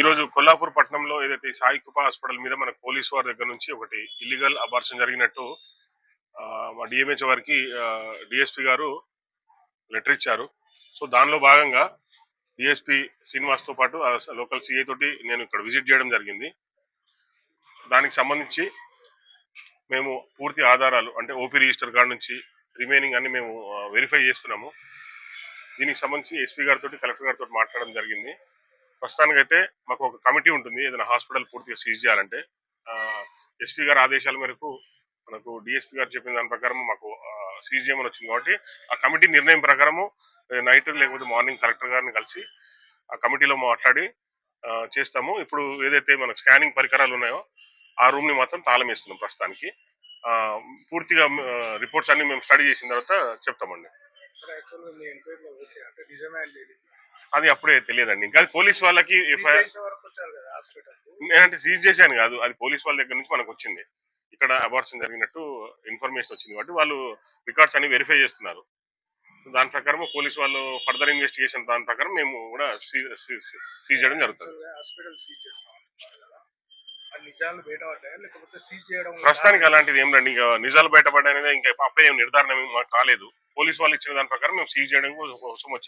ఈరోజు కొల్లాపూర్ పట్టణంలో ఏదైతే సాయి కృప హాస్పిటల్ మీద మనకు పోలీసు వారి దగ్గర నుంచి ఒకటి ఇల్లీగల్ అబార్షన్ జరిగినట్టు మా డిఎంహెచ్ వారికి డిఎస్పీ గారు లెటర్ ఇచ్చారు. సో దానిలో భాగంగా డిఎస్పీ శ్రీనివాస్తో పాటు లోకల్ సిఐ తోటి నేను ఇక్కడ విజిట్ చేయడం జరిగింది. దానికి సంబంధించి మేము పూర్తి ఆధారాలు అంటే ఓపీ రిజిస్టర్ కాడ నుంచి రిమైనింగ్ అన్ని మేము వెరిఫై చేస్తున్నాము. దీనికి సంబంధించి ఎస్పీ గారితో కలెక్టర్ గారితో మాట్లాడడం జరిగింది. ప్రస్తుతానికైతే మాకు ఒక కమిటీ ఉంటుంది ఏదైనా హాస్పిటల్ పూర్తిగా సీజ్ చేయాలంటే. ఎస్పీ గారి ఆదేశాల మేరకు మనకు డిఎస్పీ గారు చెప్పిన దాని ప్రకారం మాకు సీజ్ చేయమని వచ్చింది కాబట్టి ఆ కమిటీ నిర్ణయం ప్రకారము నైట్ లేకపోతే మార్నింగ్ కలెక్టర్ గారిని కలిసి ఆ కమిటీలో మాట్లాడి చేస్తాము. ఇప్పుడు ఏదైతే మనకు స్కానింగ్ పరికరాలు ఉన్నాయో ఆ రూమ్ని మాత్రం తాళం వేస్తున్నాం ప్రస్తుతానికి. పూర్తిగా రిపోర్ట్స్ అన్ని మేము స్టడీ చేసిన తర్వాత చెప్తామండి. అది అప్పుడే తెలియదండి. ఇంకా పోలీస్ వాళ్ళకి నేనంటే సీజ్ చేశాను కాదు, అది పోలీస్ వాళ్ళ దగ్గర నుంచి మనకు వచ్చింది. ఇక్కడ అబార్షన్ జరిగినట్టు ఇన్ఫర్మేషన్ వచ్చింది కాబట్టి వాళ్ళు రికార్డ్స్ అన్ని వెరిఫై చేస్తున్నారు. దాని ప్రకారం పోలీస్ వాళ్ళు ఫర్దర్ ఇన్వెస్టిగేషన్ దాని ప్రకారం మేము కూడా సీజ్ చేయడం జరుగుతుంది. ప్రస్తుతానికి అలాంటిది ఏం రండి, ఇంకా నిజాలు బయటపడ్డాయి ఇంకా అప్పుడే ఏం నిర్ధారణ మాకు కాలేదు. పోలీస్ వాళ్ళు ఇచ్చిన దాని ప్రకారం మేము సీజ్ చేయడం కోసం వచ్చాము.